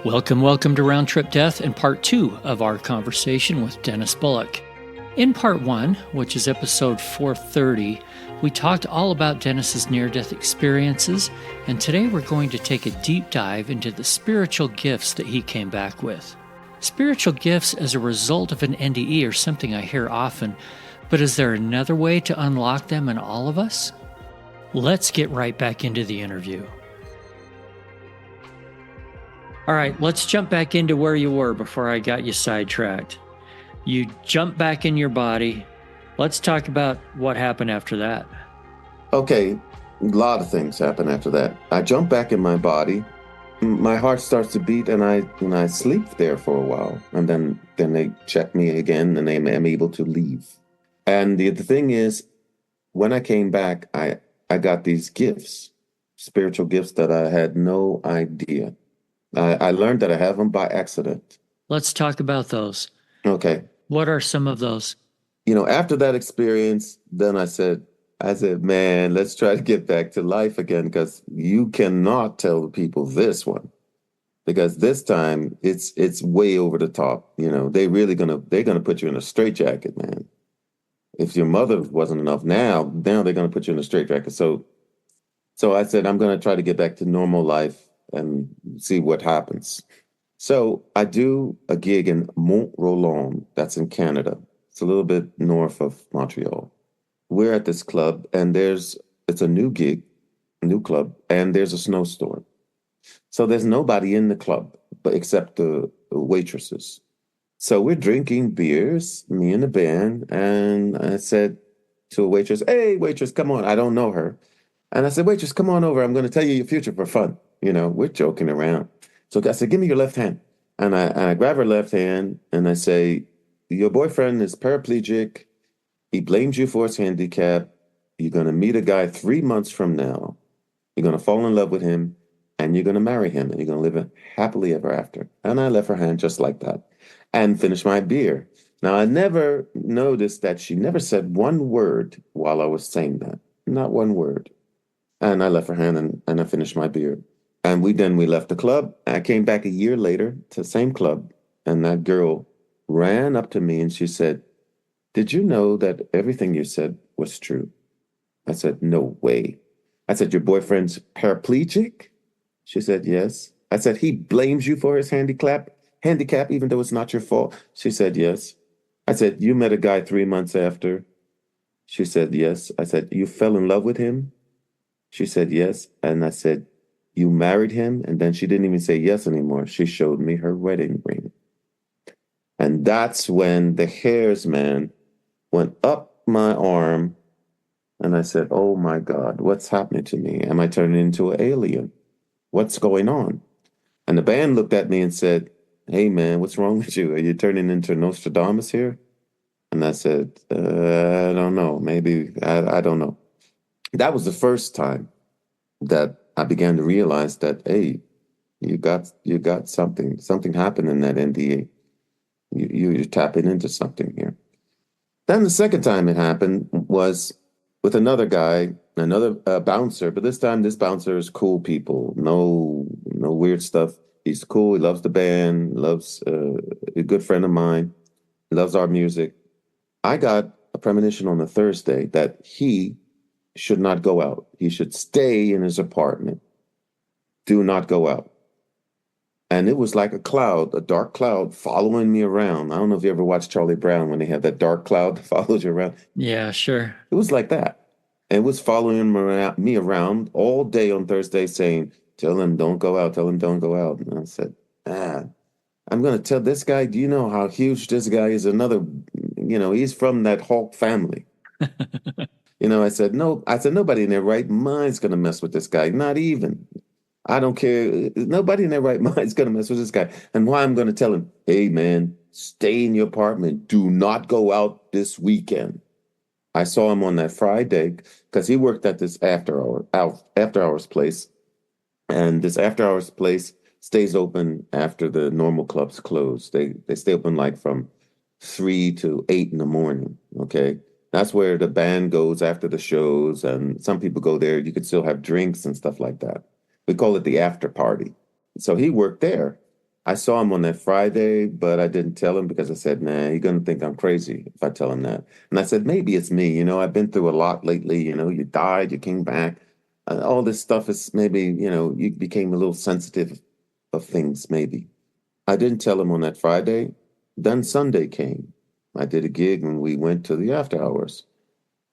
Welcome to Round Trip Death and part 2 of our conversation with Dennis Bullock. In part 1, which is episode 430, we talked all about Dennis's near-death experiences, and today we're going to take a deep dive into the spiritual gifts that he came back with. Spiritual gifts as a result of an NDE are something I hear often, but is there another way to unlock them in all of us? Let's get right back into the interview. All right, let's jump back into where you were before I got you sidetracked. You jumped back in your body. Let's talk about what happened after that. Okay, a lot of things happen after that. I jump back in my body. My heart starts to beat, and I sleep there for a while. And then they check me again, and I'm able to leave. And the thing is, when I came back, I got these gifts, spiritual gifts that I had no idea. I learned that I have them by accident. Let's talk about those. Okay. What are some of those? After that experience, then I said, man, let's try to get back to life again, because you cannot tell the people this one, because this time it's way over the top. They're gonna put you in a straitjacket, man. If your mother wasn't enough, now they're gonna put you in a straitjacket. So I said, I'm gonna try to get back to normal life and see what happens. So I do a gig in Mont-Roland, that's in Canada. It's a little bit north of Montreal. We're at this club, and it's a new gig, a new club, and there's a snowstorm. So there's nobody in the club except the waitresses. So we're drinking beers, me and the band, and I said to a waitress, "Hey, waitress, come on." I don't know her. And I said, "Waitress, come on over. I'm going to tell you your future for fun." We're joking around. So I said, "Give me your left hand." And I grab her left hand, and I say, "Your boyfriend is paraplegic. He blames you for his handicap. You're going to meet a guy 3 months from now. You're going to fall in love with him, and you're going to marry him, and you're going to live happily ever after." And I left her hand just like that and finished my beer. Now, I never noticed that she never said one word while I was saying that. Not one word. And I left her hand, and I finished my beer. And we left the club. I came back a year later to the same club, and that girl ran up to me and she said, "Did you know that everything you said was true?" I said, "No way." I said, "Your boyfriend's paraplegic?" She said, "Yes." I said, "He blames you for his handicap, even though it's not your fault?" She said, "Yes." I said, "You met a guy 3 months after?" She said, "Yes." I said, "You fell in love with him?" She said, "Yes." And I said, "You married him?" And then she didn't even say yes anymore. She showed me her wedding ring. And that's when the hairs, man, went up my arm. And I said, "Oh my God, what's happening to me? Am I turning into an alien? What's going on?" And the band looked at me and said, "Hey man, what's wrong with you? Are you turning into Nostradamus here?" And I said, "I don't know. Maybe, I don't know." That was the first time that I began to realize that, hey, you got something happened in that NDA. You're tapping into something here. Then the second time it happened was with another guy, another bouncer, but this time this bouncer is cool people, no weird stuff. He's cool. He loves the band, loves a good friend of mine, he loves our music. I got a premonition on a Thursday that he should not go out. He should stay in his apartment. Do not go out. And it was like a dark cloud following me around. I don't know if you ever watched Charlie Brown when they have that dark cloud that follows you around. Yeah, sure. It was like that. And it was following me around all day on Thursday saying, "Tell him don't go out, tell him don't go out." And I said, I'm going to tell this guy, do you know how huge this guy is? He's from that Hulk family. I said, nobody in their right mind's going to mess with this guy. Not even. I don't care. Nobody in their right mind is going to mess with this guy. And why I'm going to tell him, "Hey, man, stay in your apartment. Do not go out this weekend." I saw him on that Friday because he worked at this after hours place. And this after hours place stays open after the normal clubs close. They stay open like from 3 to 8 in the morning. Okay. That's where the band goes after the shows. And some people go there. You could still have drinks and stuff like that. We call it the after party. So he worked there. I saw him on that Friday, but I didn't tell him because I said, nah, he's gonna think I'm crazy if I tell him that. And I said, maybe it's me. I've been through a lot lately. You died, you came back. All this stuff is maybe, you became a little sensitive of things, maybe. I didn't tell him on that Friday. Then Sunday came. I did a gig and we went to the after hours.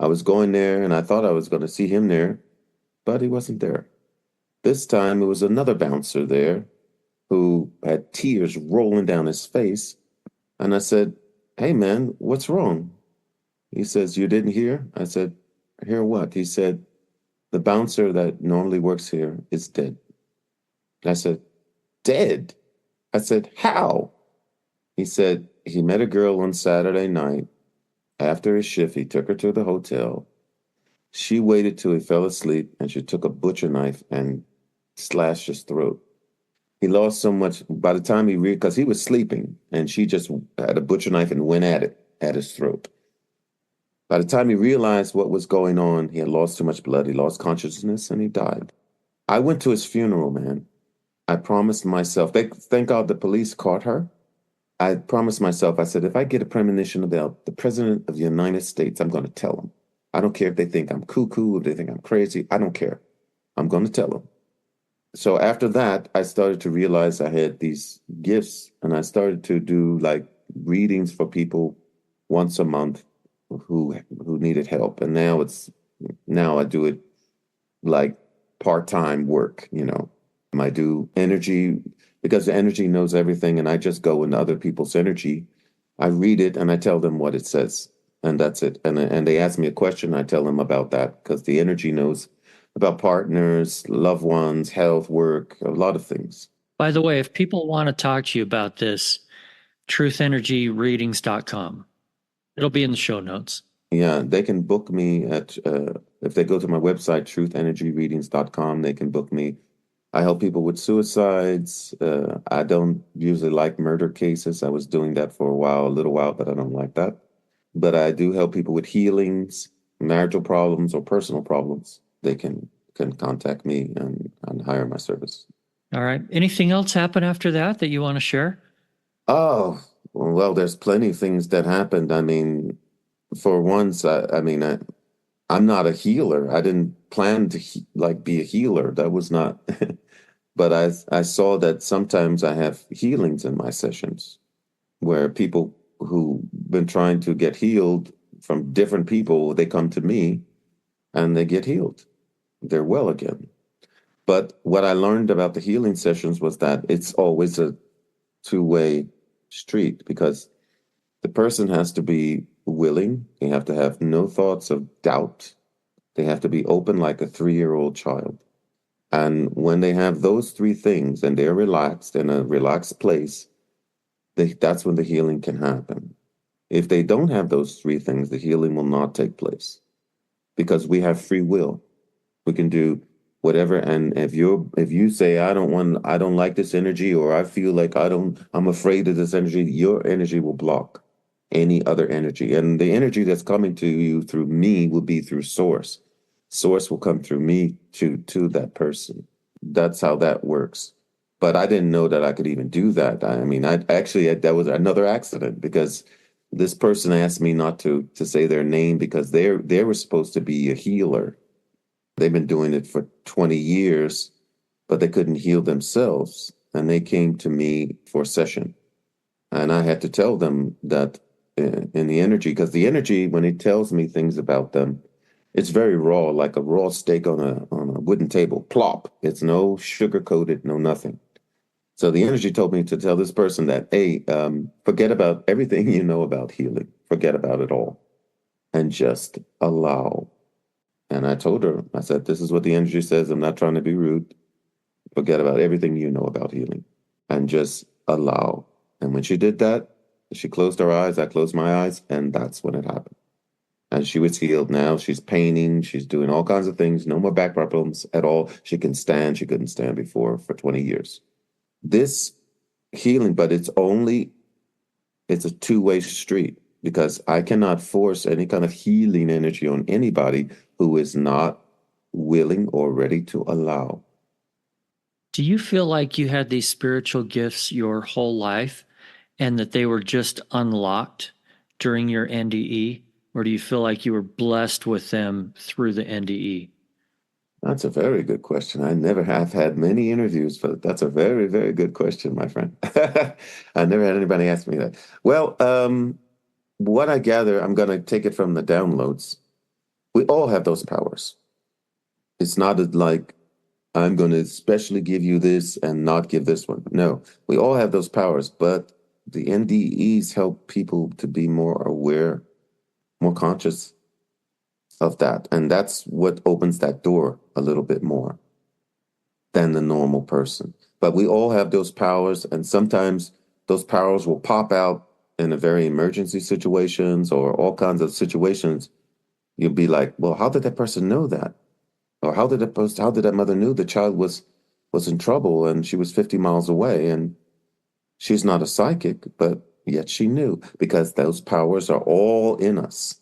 I was going there and I thought I was going to see him there, but he wasn't there. This time it was another bouncer there who had tears rolling down his face. And I said, hey, man, what's wrong? He says, you didn't hear? I said, hear what? He said, the bouncer that normally works here is dead. I said, dead? I said, how? He said, he met a girl on Saturday night. After his shift, he took her to the hotel. She waited till he fell asleep and she took a butcher knife and slashed his throat. He lost so much by the time because he was sleeping and she just had a butcher knife and went at it at his throat. By the time he realized what was going on, he had lost too much blood. He lost consciousness and he died. I went to his funeral, man. I promised myself, thank God the police caught her. I promised myself, I said, if I get a premonition about the president of the United States, I'm going to tell them. I don't care if they think I'm cuckoo, if they think I'm crazy. I don't care. I'm going to tell them. So after that, I started to realize I had these gifts and I started to do like readings for people once a month who needed help. And now I do it like part-time work. I do energy because the energy knows everything and I just go into other people's energy. I read it and I tell them what it says and that's it. And they ask me a question, I tell them about that because the energy knows about partners, loved ones, health, work, a lot of things. By the way, if people want to talk to you about this, truthenergyreadings.com. It'll be in the show notes. Yeah, they can book me if they go to my website, truthenergyreadings.com, they can book me. I help people with suicides. I don't usually like murder cases. I was doing that for a little while, but I don't like that. But I do help people with healings, marital problems, or personal problems. They can contact me and hire my service. All right. Anything else happen after that you want to share? Oh, well, there's plenty of things that happened. I mean, for once, I'm not a healer. I didn't plan to be a healer. That was not. But I saw that sometimes I have healings in my sessions where people who've been trying to get healed from different people, they come to me and they get healed. They're well again. But what I learned about the healing sessions was that it's always a two-way street because the person has to be willing. They have to have no thoughts of doubt. They have to be open like a 3-year-old child. And when they have those three things and they're relaxed in a relaxed place, that's when the healing can happen. If they don't have those three things, the healing will not take place because we have free will. We can do whatever. And if you say, I don't like this energy, or I feel like I'm afraid of this energy, your energy will block any other energy. And the energy that's coming to you through me will be through source. Source will come through me to that person. That's how that works. But I didn't know that I could even do that. I mean, that was another accident because this person asked me not to say their name because they were supposed to be a healer. They've been doing it for 20 years, but they couldn't heal themselves. And they came to me for a session. And I had to tell them that in the energy, because the energy, when it tells me things about them, it's very raw, like a raw steak on a wooden table. Plop. It's no sugar coated, no nothing. So the energy told me to tell this person that, hey, forget about everything you know about healing. Forget about it all. And just allow. And I told her, I said, this is what the energy says. I'm not trying to be rude. Forget about everything you know about healing and just allow. And when she did that, she closed her eyes. I closed my eyes. And that's when it happened. And she was healed now. She's painting. She's doing all kinds of things. No more back problems at all. She can stand. She couldn't stand before for 20 years. This healing, but it's a two-way street because I cannot force any kind of healing energy on anybody who is not willing or ready to allow. Do you feel like you had these spiritual gifts your whole life and that they were just unlocked during your NDE? Or do you feel like you were blessed with them through the NDE? That's a very good question. I never have had many interviews, but that's a very, very good question, my friend. I never had anybody ask me that. Well, what I gather, I'm going to take it from the downloads. We all have those powers. It's not like I'm going to especially give you this and not give this one. No, we all have those powers, but the NDEs help people to be more aware, more conscious of that. And that's what opens that door a little bit more than the normal person. But we all have those powers, and sometimes those powers will pop out in a very emergency situations or all kinds of situations. You'll be like, well, how did that person know that? Or how did that mother knew the child was in trouble and she was 50 miles away and she's not a psychic, but yet she knew because those powers are all in us.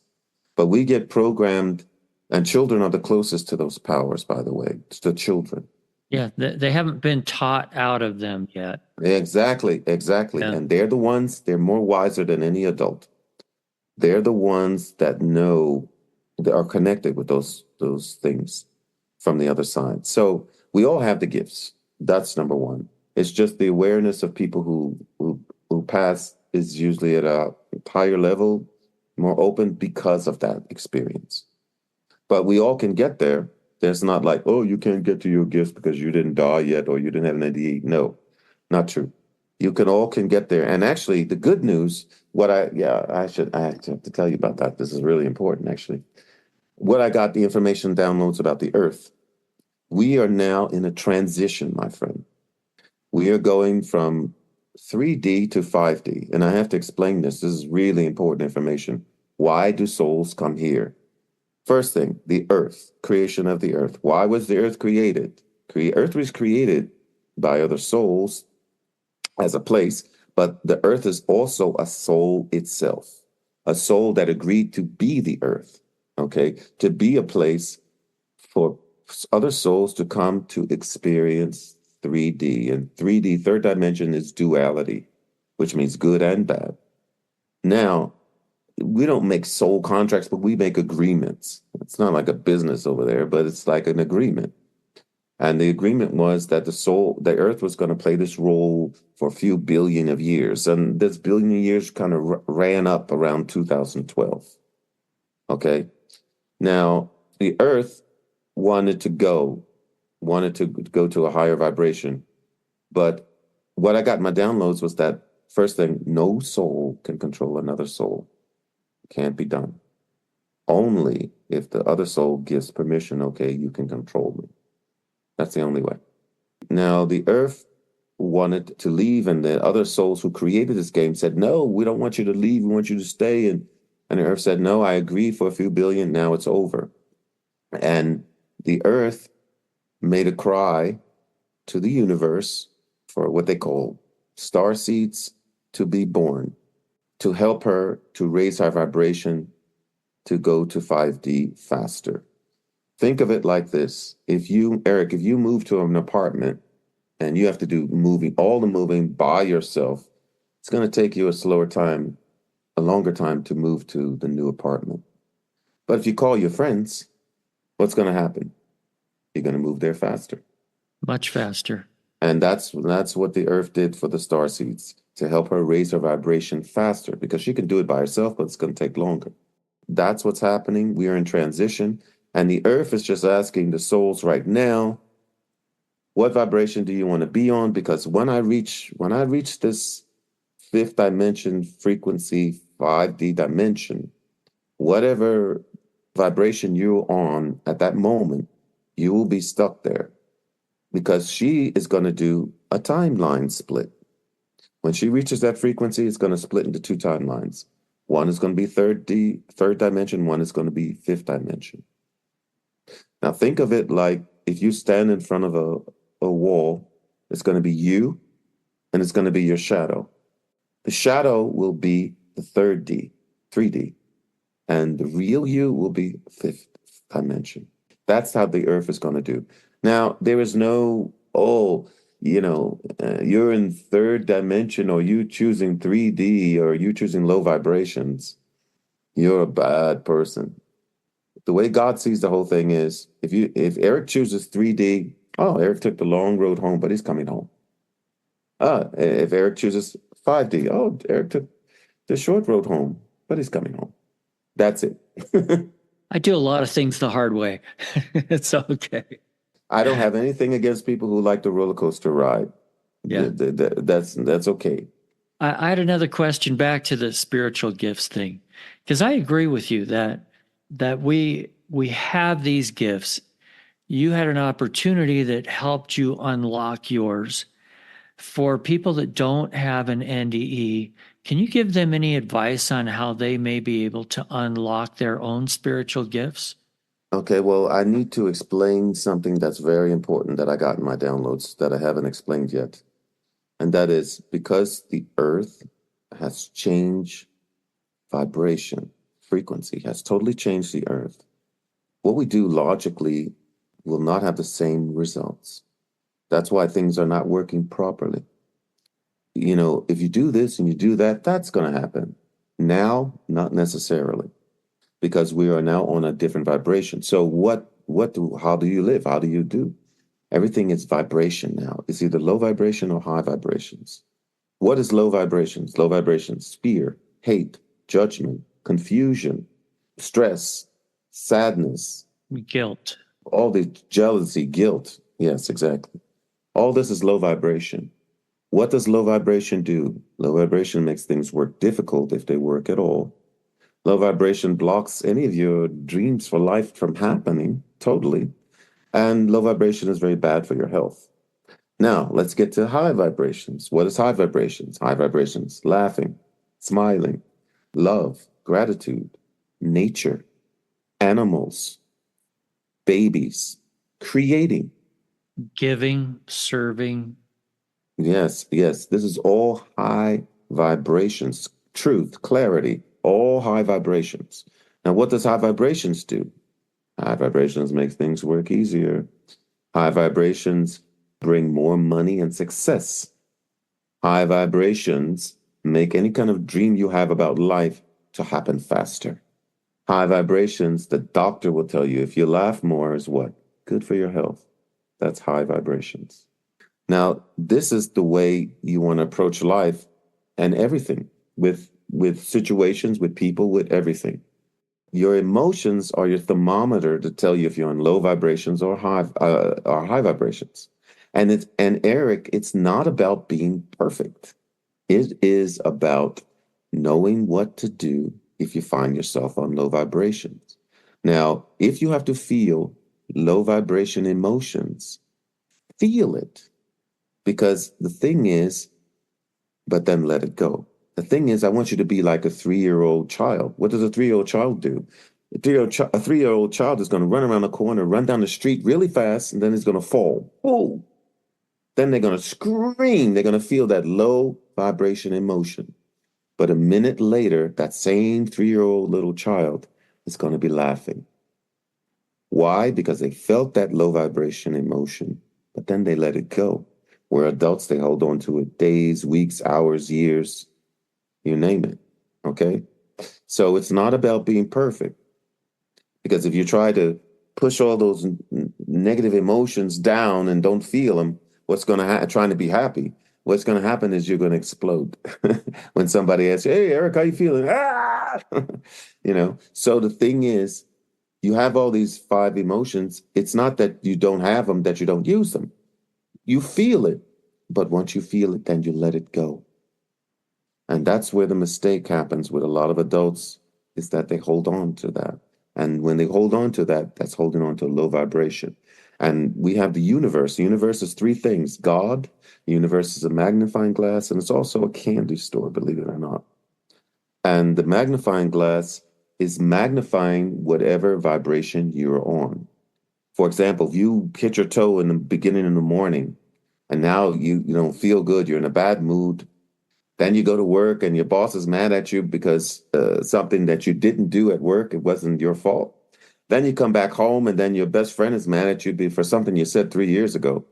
But we get programmed, and children are the closest to those powers, by the way. It's the children. Yeah, they haven't been taught out of them yet. Exactly, exactly. Yeah. And they're the ones, they're more wiser than any adult. They're the ones that know, that are connected with those things from the other side. So we all have the gifts. That's number one. It's just the awareness of people who pass is usually at a higher level, more open because of that experience. But we all can get there. There's not like, oh, you can't get to your gifts because you didn't die yet or you didn't have an NDE. No, not true. You can all can get there. And actually, the good news, I have to tell you about that. This is really important, actually. What I got the information downloads about the Earth. We are now in a transition, my friend. We are going from 3D to 5D. And I have to explain this. This is really important information. Why do souls come here? First thing, the earth, creation of the earth. Why was the earth created? Earth was created by other souls as a place, but the earth is also a soul itself, a soul that agreed to be the earth, okay? To be a place for other souls to come to experience 3D. And 3D, third dimension, is duality, which means good and bad. Now, we don't make soul contracts, but we make agreements. It's not like a business over there, but it's like an agreement. And the agreement was that the earth was going to play this role for a few billion of years. And this billion of years kind of ran up around 2012. Okay. Now, the earth wanted to go to a higher vibration. But what I got in my downloads was that first thing, no soul can control another soul. Can't be done. Only if the other soul gives permission, okay, you can control me. That's the only way. Now, the earth wanted to leave, and the other souls who created this game said, no, we don't want you to leave. We want you to stay. And the earth said, no, I agree for a few billion. Now it's over. And the earth made a cry to the universe for what they call star seeds to be born, to help her to raise her vibration to go to 5D faster. Think of it like this. Eric, if you move to an apartment and you have to do all the moving by yourself, it's going to take you a longer time to move to the new apartment. But if you call your friends, what's going to happen? You're going to move there faster. Much faster. And that's what the earth did for the star seeds, to help her raise her vibration faster, because she can do it by herself, but it's going to take longer. That's what's happening. We are in transition. And the earth is just asking the souls right now, what vibration do you want to be on? Because when I reach this fifth dimension frequency, 5D dimension, whatever vibration you're on at that moment, you will be stuck there, because she is going to do a timeline split. When she reaches that frequency, it's going to split into two timelines. One is going to be third dimension. One is going to be fifth dimension. Now think of it like if you stand in front of a wall, it's going to be you and it's going to be your shadow. The shadow will be the 3D, and the real you will be fifth dimension. That's how the earth is going to do. Now, there is no oh, you're in third dimension, or you choosing 3D, or you choosing low vibrations, you're a bad person. The way God sees the whole thing is if Eric chooses 3D, oh, Eric took the long road home, but he's coming home. If Eric chooses 5D, oh, Eric took the short road home, but he's coming home. That's it. I do a lot of things the hard way. It's okay. I don't have anything against people who like the roller coaster ride. Yeah. That's okay. I had another question back to the spiritual gifts thing, because I agree with you that we have these gifts. You had an opportunity that helped you unlock yours. For people that don't have an NDE, can you give them any advice on how they may be able to unlock their own spiritual gifts? Okay, well, I need to explain something that's very important that I got in my downloads that I haven't explained yet. And that is because the earth has changed vibration, frequency has totally changed the earth. What we do logically will not have the same results. That's why things are not working properly. If you do this and you do that, that's going to happen. Now, not necessarily, because we are now on a different vibration. So how do you live? How do you do? Everything is vibration now. It's either low vibration or high vibrations. What is low vibrations? Low vibrations: fear, hate, judgment, confusion, stress, sadness, Guilt. all the jealousy, guilt. Yes, exactly. All this is low vibration. What does low vibration do? Low vibration makes things work difficult if they work at all. Low vibration blocks any of your dreams for life from happening totally. And low vibration is very bad for your health. Now, let's get to high vibrations. What is high vibrations? High vibrations: laughing, smiling, love, gratitude, nature, animals, babies, creating. Giving, serving. Yes, yes, this is all high vibrations. Truth, clarity, all high vibrations. Now, what does high vibrations do? High vibrations make things work easier. High vibrations bring more money and success. High vibrations make any kind of dream you have about life to happen faster. High vibrations, the doctor will tell you if you laugh more is what? Good for your health. That's high vibrations. Now, this is the way you want to approach life and everything with situations, with people, with everything. Your emotions are your thermometer to tell you if you're on low vibrations or high vibrations. And Eric, it's not about being perfect. It is about knowing what to do if you find yourself on low vibrations. Now, if you have to feel low vibration emotions, feel it. Because the thing is, but then let it go. The thing is, I want you to be like a 3-year-old child. What does a 3-year-old child do? A 3-year-old child is going to run around the corner, run down the street really fast, and then he's going to fall. Oh! Then they're going to scream. They're going to feel that low vibration emotion. But a minute later, that same 3-year-old little child is going to be laughing. Why? Because they felt that low vibration emotion, but then they let it go. Where adults, they hold on to it days, weeks, hours, years, you name it. Okay? So it's not about being perfect. Because if you try to push all those negative emotions down and don't feel them, what's going to happen? Trying to be happy, what's going to happen is you're going to explode. When somebody asks you, "Hey, Eric, how you feeling?" Ah! So the thing is, you have all these 5 emotions. It's not that you don't have them, that you don't use them. You feel it, but once you feel it, then you let it go. And that's where the mistake happens with a lot of adults, is that they hold on to that. And when they hold on to that, that's holding on to a low vibration. And we have the universe. The universe is 3 things: God, the universe is a magnifying glass, and it's also a candy store, believe it or not. And the magnifying glass is magnifying whatever vibration you're on. For example, if you hit your toe in the beginning of the morning and now you don't feel good, you're in a bad mood, then you go to work and your boss is mad at you because something that you didn't do at work, it wasn't your fault. Then you come back home and then your best friend is mad at you for something you said 3 years ago.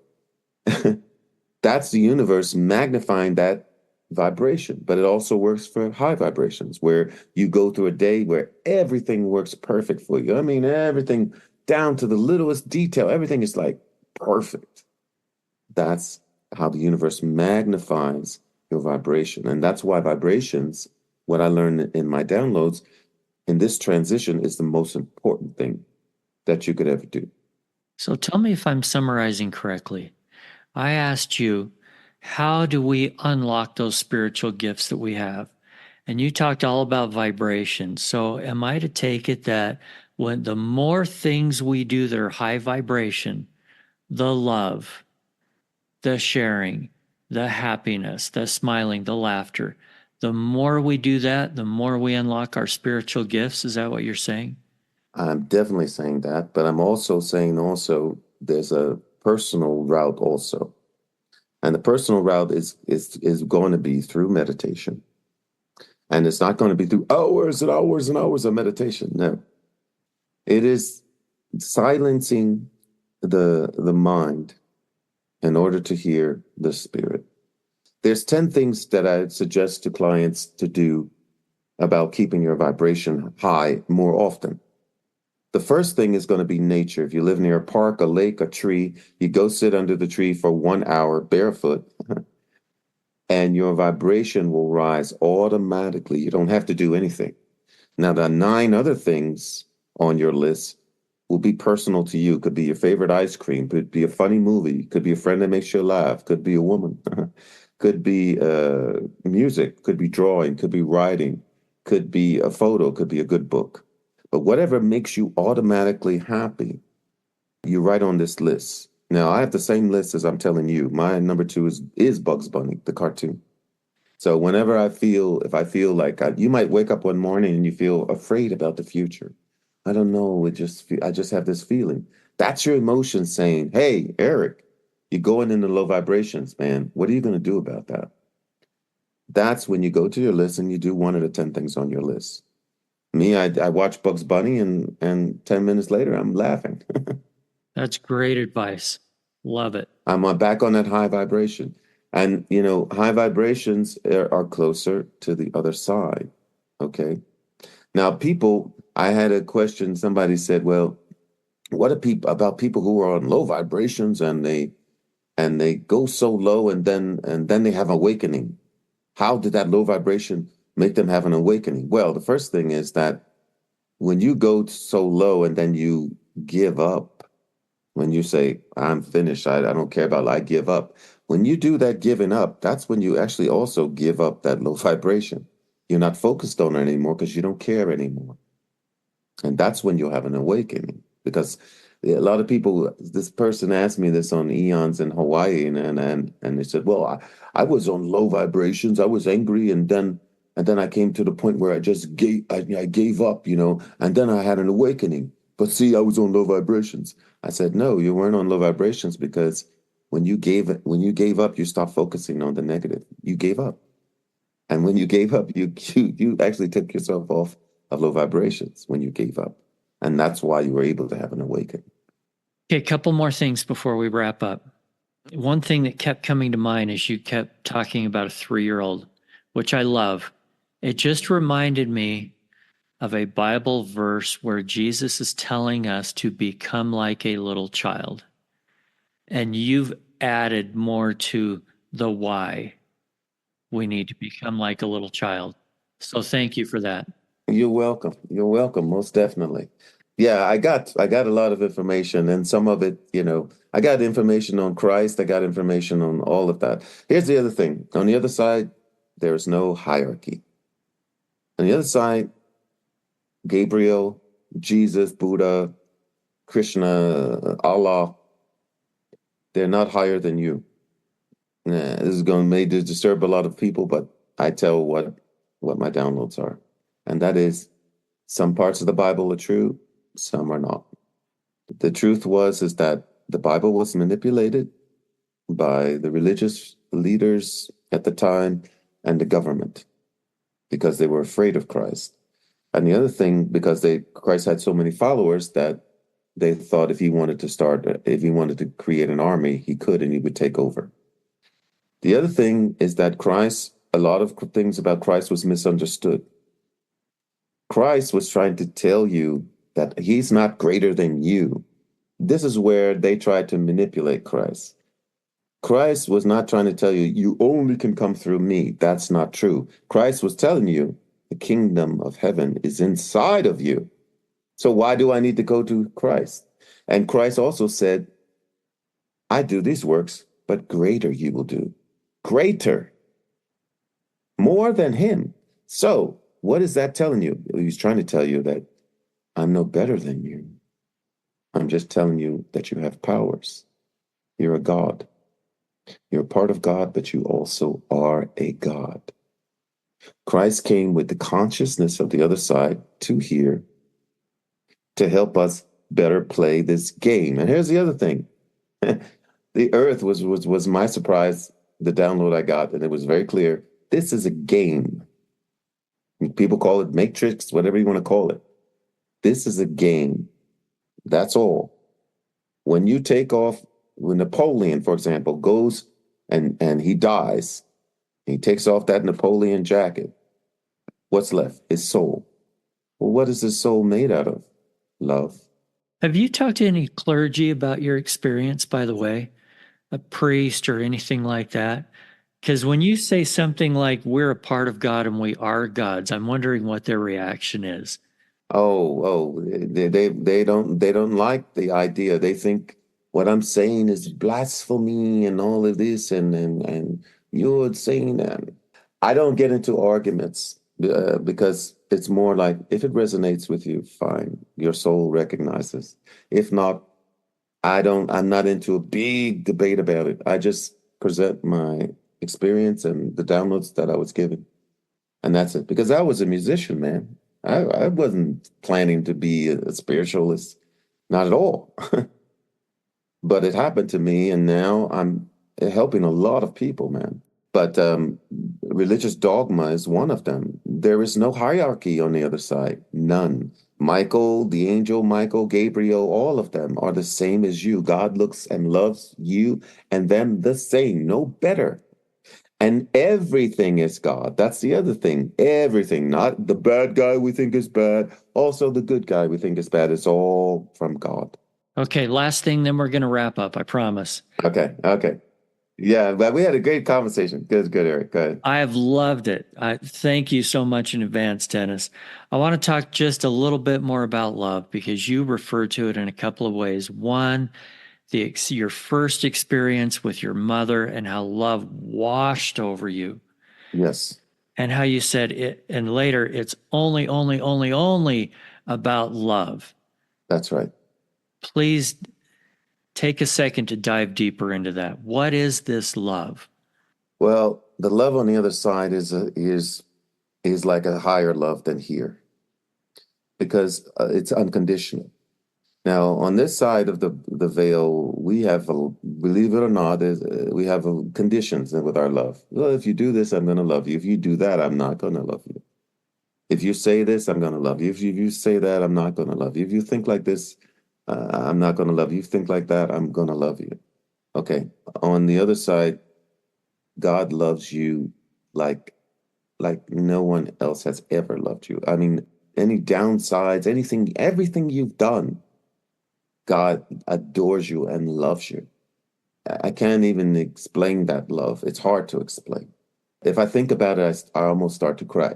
That's the universe magnifying that vibration. But it also works for high vibrations where you go through a day where everything works perfect for you. I mean, everything down to the littlest detail, everything is like perfect. That's how the universe magnifies your vibration. And that's why vibrations, what I learned in my downloads in this transition, is the most important thing that you could ever do. So tell me if I'm summarizing correctly. I asked you, how do we unlock those spiritual gifts that we have? And you talked all about vibration. So am I to take it that when the more things we do that are high vibration, the love, the sharing, the happiness, the smiling, the laughter, the more we do that, the more we unlock our spiritual gifts? Is that what you're saying? I'm definitely saying that, but I'm also saying also there's a personal route also. And the personal route is going to be through meditation. And it's not going to be through hours and hours and hours of meditation. No. It is silencing the mind in order to hear the spirit. There's 10 things that I suggest to clients to do about keeping your vibration high more often. The first thing is going to be nature. If you live near a park, a lake, a tree, you go sit under the tree for 1 hour barefoot, and your vibration will rise automatically. You don't have to do anything. Now, the 9 other things on your list will be personal to you. Could be your favorite ice cream, could be a funny movie, could be a friend that makes you laugh, could be a woman, could be music, could be drawing, could be writing, could be a photo, could be a good book. But whatever makes you automatically happy, you write on this list. Now, I have the same list as I'm telling you. My number 2 is Bugs Bunny, the cartoon. So whenever if I feel like you might wake up one morning and you feel afraid about the future. I don't know. I just have this feeling. That's your emotion saying, "Hey, Eric, you're going into low vibrations, man. What are you going to do about that?" That's when you go to your list and you do one of the 10 things on your list. Me, I watch Bugs Bunny and 10 minutes later, I'm laughing. That's great advice. Love it. I'm back on that high vibration. And, high vibrations are closer to the other side. Okay. Now, I had a question. Somebody said, well, what about people who are on low vibrations and they go so low and then they have awakening? How did that low vibration make them have an awakening? Well, the first thing is that when you go so low and then you give up, when you say, I'm finished, I don't care about it, I give up. When you do that giving up, that's when you actually also give up that low vibration. You're not focused on it anymore because you don't care anymore. And that's when you'll have an awakening. Because a lot of people, this person asked me this on Eons in Hawaii, and they said, well, I was on low vibrations, I was angry, and then I came to the point where I just gave up, and then I had an awakening. But see, I was on low vibrations. I said, no, you weren't on low vibrations because when you gave up, you stopped focusing on the negative. You gave up. And when you gave up, you actually took yourself off of low vibrations when you gave up. And that's why you were able to have an awakening. Okay, a couple more things before we wrap up. One thing that kept coming to mind is you kept talking about a 3-year-old, which I love. It just reminded me of a Bible verse where Jesus is telling us to become like a little child. And you've added more to the why we need to become like a little child. So thank you for that. You're welcome. You're welcome, most definitely. Yeah, I got a lot of information, and some of it, I got information on Christ, I got information on all of that. Here's the other thing. On the other side, there's no hierarchy. On the other side, Gabriel, Jesus, Buddha, Krishna, Allah, they're not higher than you. This is going to maybe disturb a lot of people, but I tell what my downloads are. And that is some parts of the Bible are true, some are not. The truth is that the Bible was manipulated by the religious leaders at the time and the government because they were afraid of Christ. And the other thing, because Christ had so many followers that They thought if he wanted to create an army, he could and he would take over. The other thing is that a lot of things about Christ was misunderstood. Christ was trying to tell you that he's not greater than you. This is where they tried to manipulate Christ. Christ was not trying to tell you, you only can come through me. That's not true. Christ was telling you, the kingdom of heaven is inside of you. So why do I need to go to Christ? And Christ also said, I do these works, but greater you will do. Greater. More than him. So what is that telling you? He's trying to tell you that I'm no better than you. I'm just telling you that you have powers. You're a God. You're a part of God, but you also are a God. Christ came with the consciousness of the other side to here to help us better play this game. And here's the other thing. The earth was my surprise, the download I got, and it was very clear. This is a game. People call it Matrix, whatever you want to call it. This is a game. That's all. When you take off, when Napoleon, for example, goes and he dies, he takes off that Napoleon jacket, what's left? His soul. Well, what is his soul made out of? Love. Have you talked to any clergy about your experience, by the way? A priest or anything like that? Because when you say something like we're a part of God and we are gods, I'm wondering what their reaction is. They don't like the idea. They think what I'm saying is blasphemy and all of this, and you're saying that. I don't get into arguments because it's more like if it resonates with you, fine. Your soul recognizes. If not, I'm not into a big debate about it. I just present my experience and the downloads that I was given. And that's it. Because I was a musician, man. I wasn't planning to be a spiritualist, not at all. But it happened to me, and now I'm helping a lot of people, man. But religious dogma is one of them. There is no hierarchy on the other side, none. Michael, the angel Michael, Gabriel, all of them are the same as you. God looks and loves you and them the same, no better. And everything is God. That's the other thing. Everything, not the bad guy we think is bad, also the good guy we think is bad. It's all from God. Okay, last thing, then we're going to wrap up, I promise. Okay. Yeah, but we had a great conversation. Good, Eric. Go ahead. I have loved it. Thank you so much in advance, Dennis. I want to talk just a little bit more about love because you referred to it in a couple of ways. One, your first experience with your mother and how love washed over you. Yes. And how you said it, and later it's only about love. That's right. Please take a second to dive deeper into that. What is this love? Well, the love on the other side is like a higher love than here because it's unconditional. Now, on this side of the veil, we have, believe it or not, we have conditions with our love. Well, if you do this, I'm going to love you. If you do that, I'm not going to love you. If you say this, I'm going to love you. If you say that, I'm not going to love you. If you think like this, I'm not going to love you. If you think like that, I'm going to love you. Okay. On the other side, God loves you like no one else has ever loved you. I mean, any downsides, everything you've done, God adores you and loves you. I can't even explain that love. It's hard to explain. If I think about it, I almost start to cry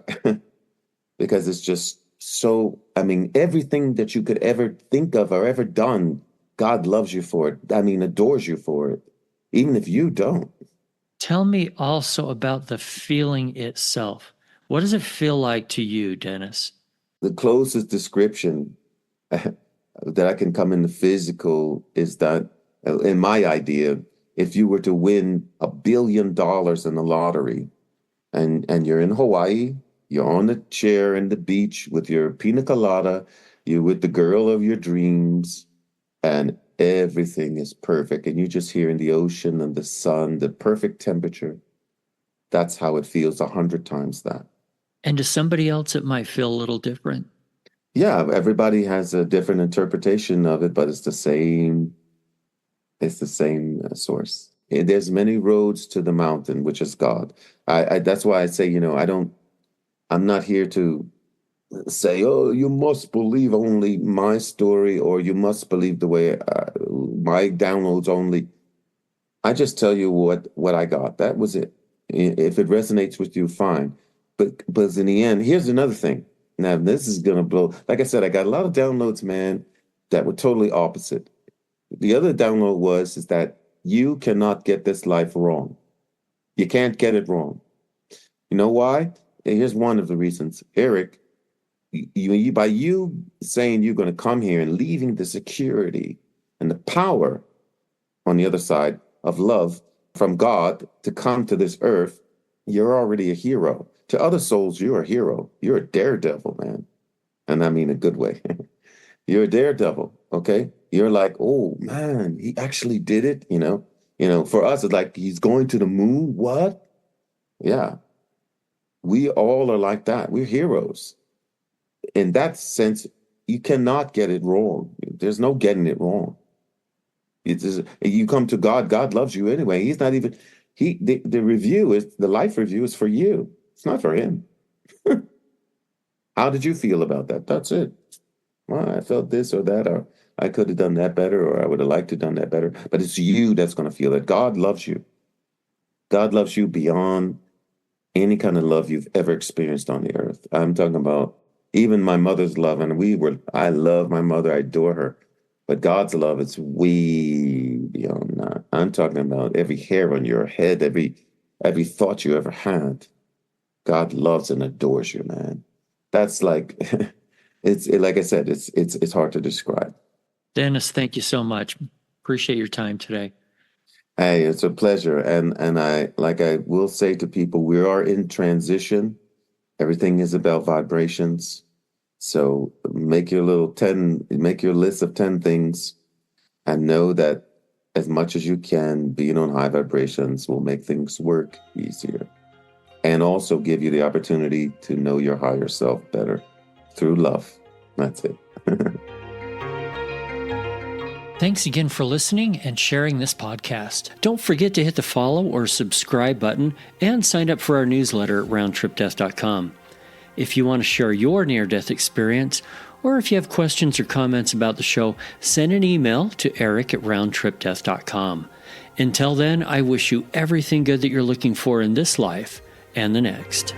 because it's just so, I mean, everything that you could ever think of or ever done, God loves you for it. I mean, adores you for it, even if you don't. Tell me also about the feeling itself. What does it feel like to you, Dennis? The closest description that I can come in the physical is that, in my idea, if you were to win $1 billion in the lottery and you're in Hawaii, you're on a chair in the beach with your pina colada, you're with the girl of your dreams, and everything is perfect, and you just hear in the ocean and the sun, the perfect temperature. That's how it feels 100 times that. And to somebody else, it might feel a little different. Yeah, everybody has a different interpretation of it, but it's the same. It's the same source. There's many roads to the mountain, which is God. That's why I say, I'm not here to say, oh, you must believe only my story, or you must believe the way my downloads only. I just tell you what I got. That was it. If it resonates with you, fine. But in the end, here's another thing. Now this is gonna blow. Like I said, I got a lot of downloads, man, that were totally opposite. The other download is that you cannot get this life wrong. You can't get it wrong. You know why? Here's one of the reasons. Eric, by you saying you're going to come here and leaving the security and the power on the other side of love from God to come to this earth, you're already a hero. To other souls, you're a hero. You're a daredevil, man. And I mean a good way. You're a daredevil, okay? You're like, oh man, he actually did it, you know? For us, it's like he's going to the moon. What? Yeah. We all are like that. We're heroes. In that sense, you cannot get it wrong. There's no getting it wrong. It's just, you come to God, God loves you anyway. He's not even the review is the life review is for you. It's not for him. How did you feel about that? That's it. Well, I felt this or that, or I could have done that better, or I would have liked to have done that better. But it's you that's going to feel it. God loves you. God loves you beyond any kind of love you've ever experienced on the earth. I'm talking about even my mother's love, and I love my mother, I adore her. But God's love is way beyond that. I'm talking about every hair on your head, every thought you ever had. God loves and adores you, man. That's like like I said, it's hard to describe. Dennis, thank you so much. Appreciate your time today. Hey, it's a pleasure. And I will say to people, we are in transition. Everything is about vibrations. So make your list of 10 things and know that as much as you can, being on high vibrations will make things work easier. And also give you the opportunity to know your higher self better through love. That's it. Thanks again for listening and sharing this podcast. Don't forget to hit the follow or subscribe button and sign up for our newsletter at roundtripdeath.com. If you want to share your near-death experience, or if you have questions or comments about the show, send an email to eric@roundtripdeath.com. Until then, I wish you everything good that you're looking for in this life and the next.